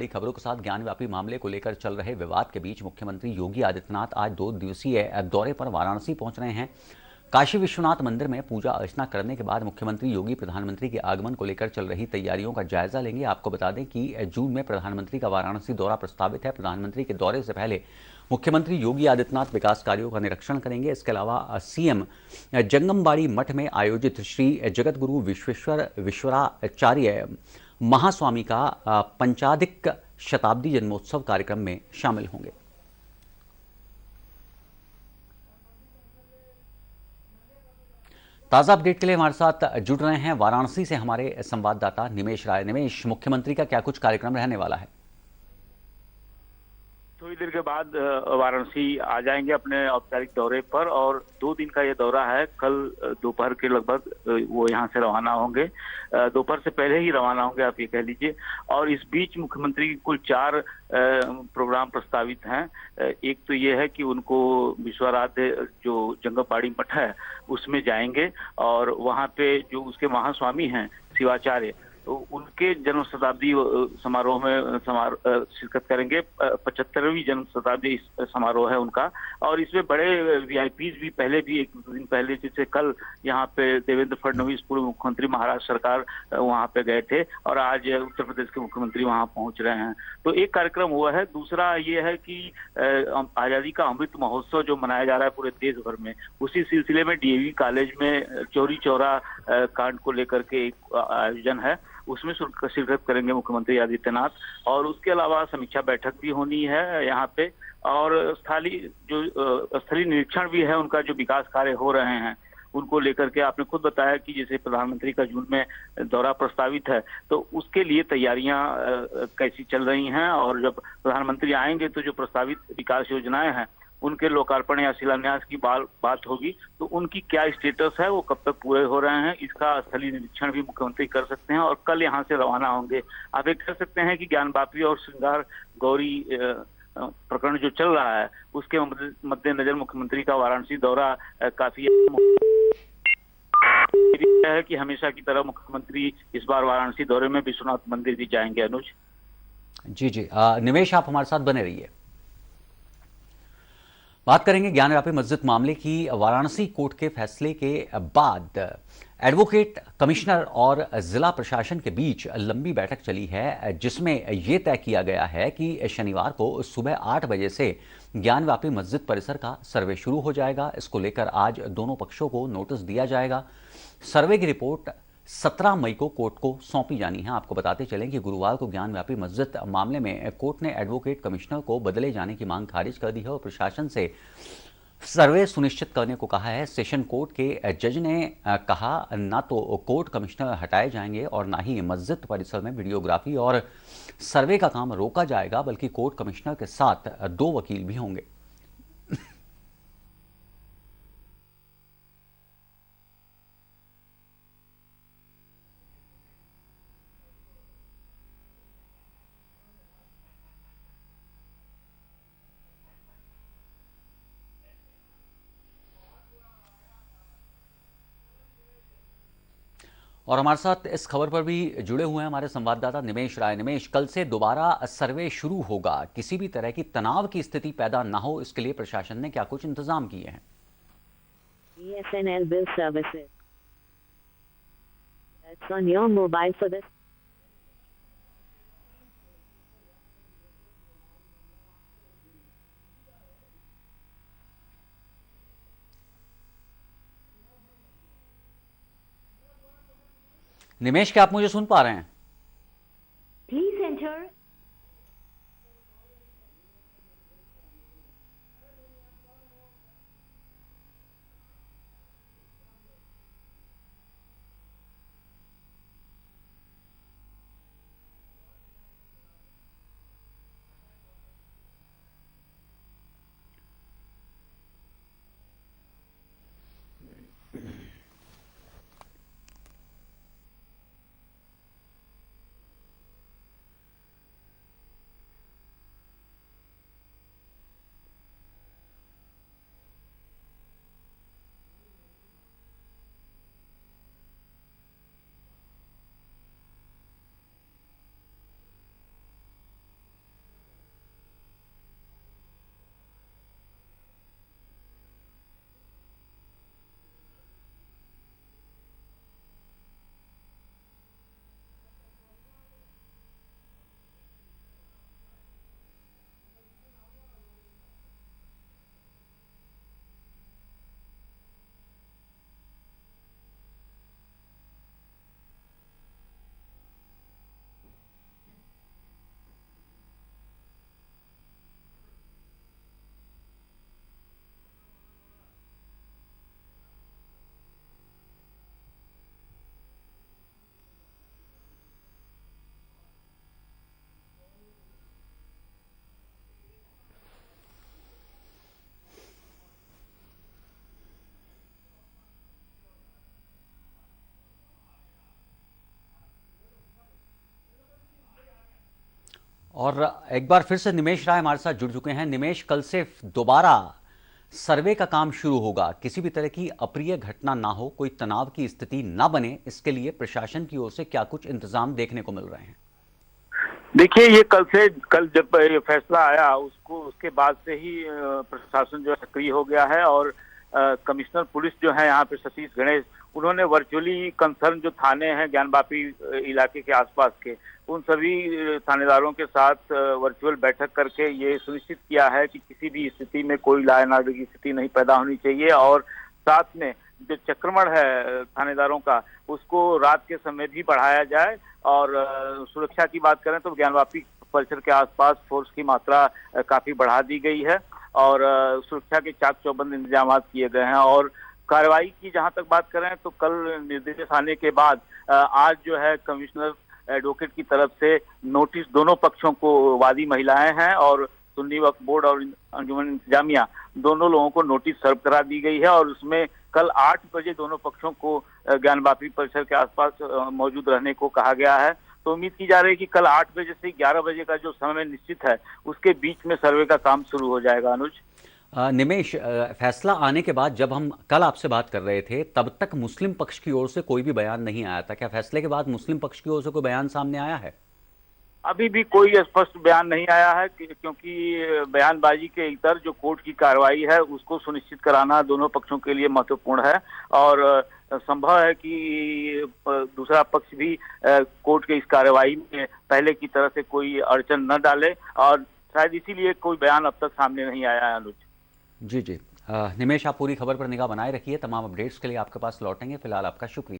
बड़ी खबरों के साथ ज्ञानव्यापी मामले को लेकर चल रहे विवाद के बीच मुख्यमंत्री योगी आदित्यनाथ आज 2 दिवसीय दौरे पर वाराणसी पहुंच रहे हैं। काशी विश्वनाथ मंदिर में पूजा अर्चना करने के बाद मुख्यमंत्री योगी प्रधानमंत्री के आगमन को लेकर चल रही तैयारियों का जायजा लेंगे। आपको बता दें कि जून में प्रधानमंत्री का वाराणसी दौरा प्रस्तावित है। प्रधानमंत्री के दौरे से पहले मुख्यमंत्री योगी आदित्यनाथ विकास कार्यों का निरीक्षण करेंगे। इसके अलावा सीएम जंगमबाड़ी मठ में आयोजित श्री जगतगुरु विश्वेश्वराचार्य महास्वामी का पंचाधिक शताब्दी जन्मोत्सव कार्यक्रम में शामिल होंगे। ताज़ा अपडेट के लिए हमारे साथ जुड़ रहे हैं वाराणसी से हमारे संवाददाता निमेश राय। निमेश, मुख्यमंत्री का क्या कुछ कार्यक्रम रहने वाला है? थोड़ी देर के बाद वाराणसी आ जाएंगे अपने औपचारिक दौरे पर, और 2 दिन का ये दौरा है। कल दोपहर के लगभग वो यहाँ से रवाना होंगे, दोपहर से पहले ही रवाना होंगे आप ये कह लीजिए। और इस बीच मुख्यमंत्री की कुल 4 प्रोग्राम प्रस्तावित हैं। एक तो ये है कि उनको विश्वाराध्य जो जंगमबाड़ी मठ है उसमें जाएंगे, और वहाँ पे जो उसके महास्वामी हैं शिवाचार्य, तो उनके जन्म शताब्दी समारोह में शिरकत करेंगे। 75वीं जन्म शताब्दी समारोह है उनका। और इसमें बड़े वीआईपीज भी पहले भी 1-2 दिन पहले, जैसे कल यहाँ पे देवेंद्र फडणवीस पूर्व मुख्यमंत्री महाराष्ट्र सरकार वहाँ पे गए थे, और आज उत्तर प्रदेश के मुख्यमंत्री वहाँ पहुँच रहे हैं। तो एक कार्यक्रम हुआ है। दूसरा ये है कि आजादी का अमृत महोत्सव जो मनाया जा रहा है पूरे देश भर में, उसी सिलसिले में डीएवी कॉलेज में चौरी चौरा कांड को लेकर के एक आयोजन है, उसमें शिरकत करेंगे मुख्यमंत्री आदित्यनाथ। और उसके अलावा समीक्षा बैठक भी होनी है यहाँ पे, और स्थलीय निरीक्षण भी है उनका, जो विकास कार्य हो रहे हैं उनको लेकर के। आपने खुद बताया कि जैसे प्रधानमंत्री का जून में दौरा प्रस्तावित है, तो उसके लिए तैयारियां कैसी चल रही हैं, और जब प्रधानमंत्री आएंगे तो जो प्रस्तावित विकास योजनाएं हैं उनके लोकार्पण या शिलान्यास की बात होगी, तो उनकी क्या स्टेटस है, वो कब तक पूरे हो रहे हैं, इसका स्थलीय निरीक्षण भी मुख्यमंत्री कर सकते हैं। और कल यहाँ से रवाना होंगे। आप ये कह सकते हैं कि ज्ञानवापी और श्रृंगार गौरी प्रकरण जो चल रहा है उसके मद्देनजर मुख्यमंत्री का वाराणसी दौरा काफी है कि हमेशा की तरह मुख्यमंत्री इस बार वाराणसी दौरे में विश्वनाथ मंदिर भी जाएंगे। अनुज जी, निमेश, आप हमारे साथ बने रहिए। बात करेंगे ज्ञानव्यापी मस्जिद मामले की। वाराणसी कोर्ट के फैसले के बाद एडवोकेट कमिश्नर और जिला प्रशासन के बीच लंबी बैठक चली है, जिसमें यह तय किया गया है कि शनिवार को सुबह 8 बजे से ज्ञानव्यापी मस्जिद परिसर का सर्वे शुरू हो जाएगा। इसको लेकर आज दोनों पक्षों को नोटिस दिया जाएगा। सर्वे की रिपोर्ट 17 मई को कोर्ट को सौंपी जानी है। आपको बताते चलें कि गुरुवार को ज्ञानव्यापी मस्जिद मामले में कोर्ट ने एडवोकेट कमिश्नर को बदले जाने की मांग खारिज कर दी है और प्रशासन से सर्वे सुनिश्चित करने को कहा है। सेशन कोर्ट के जज ने कहा, ना तो कोर्ट कमिश्नर हटाए जाएंगे और ना ही मस्जिद परिसर में वीडियोग्राफी और सर्वे का काम रोका जाएगा, बल्कि कोर्ट कमिश्नर के साथ 2 वकील भी होंगे। और हमारे साथ इस खबर पर भी जुड़े हुए हैं हमारे संवाददाता निमेश राय। निमेश, कल से दोबारा सर्वे शुरू होगा, किसी भी तरह की तनाव की स्थिति पैदा ना हो, इसके लिए प्रशासन ने क्या कुछ इंतजाम किए हैं? BSNL bill services. That's on your mobile for this. निमेश, क्या आप मुझे सुन पा रहे हैं? Please enter. और एक बार फिर से निमेश राय हमारे साथ जुड़ चुके हैं। निमेश, कल से दोबारा सर्वे का काम शुरू होगा। किसी भी तरह की अप्रिय घटना ना हो, कोई तनाव की स्थिति ना बने, इसके लिए प्रशासन की ओर से क्या कुछ इंतजाम देखने को मिल रहे हैं? देखिए, ये कल जब ये फैसला आया उसके बाद से ही प्रशासन जो है सक्रिय हो गया है। और कमिश्नर पुलिस जो है यहाँ पे सतीश गणेश, उन्होंने वर्चुअली कंसर्न जो थाने हैं ज्ञानवापी इलाके के आसपास के, उन सभी थानेदारों के साथ वर्चुअल बैठक करके ये सुनिश्चित किया है कि किसी भी स्थिति में कोई लॉ एंड ऑर्डर की स्थिति नहीं पैदा होनी चाहिए। और साथ में जो चक्रमण है थानेदारों का, उसको रात के समय भी बढ़ाया जाए। और सुरक्षा की बात करें तो ज्ञानवापी परिसर के आसपास फोर्स की मात्रा काफी बढ़ा दी गई है और सुरक्षा के चाक चौबंद इंतजाम किए गए हैं। और कार्रवाई की जहां तक बात करें तो कल निर्देश आने के बाद आज जो है कमिश्नर एडवोकेट की तरफ से नोटिस दोनों पक्षों को, वादी महिलाएं हैं और सुन्नी वक्फ बोर्ड और अंजुमन इंतजामिया, दोनों लोगों को नोटिस सर्व करा दी गई है। और उसमें कल 8 बजे दोनों पक्षों को ज्ञानवापी परिसर के आसपास मौजूद रहने को कहा गया है। तो उम्मीद की जा रही है कि कल 8 बजे से 11 बजे का जो समय निश्चित है, उसके बीच में सर्वे का काम शुरू हो जाएगा। अनुज, निमेश, फैसला आने के बाद जब हम कल आपसे बात कर रहे थे, तब तक मुस्लिम पक्ष की ओर से कोई भी बयान नहीं आया था। क्या फैसले के बाद मुस्लिम पक्ष की ओर से कोई बयान सामने आया है? अभी भी कोई स्पष्ट बयान नहीं आया है क्योंकि बयानबाजी के इतर जो कोर्ट की कार्रवाई है उसको सुनिश्चित कराना दोनों पक्षों के लिए महत्वपूर्ण है। और संभव है कि दूसरा पक्ष भी कोर्ट के इस कार्रवाई में पहले की तरह से कोई अड़चन न डाले, और शायद इसीलिए कोई बयान अब तक सामने नहीं आया है। अनुज जी। निमेश, आप पूरी खबर पर निगाह बनाए रखिए। तमाम अपडेट्स के लिए आपके पास लौटेंगे। फिलहाल आपका शुक्रिया।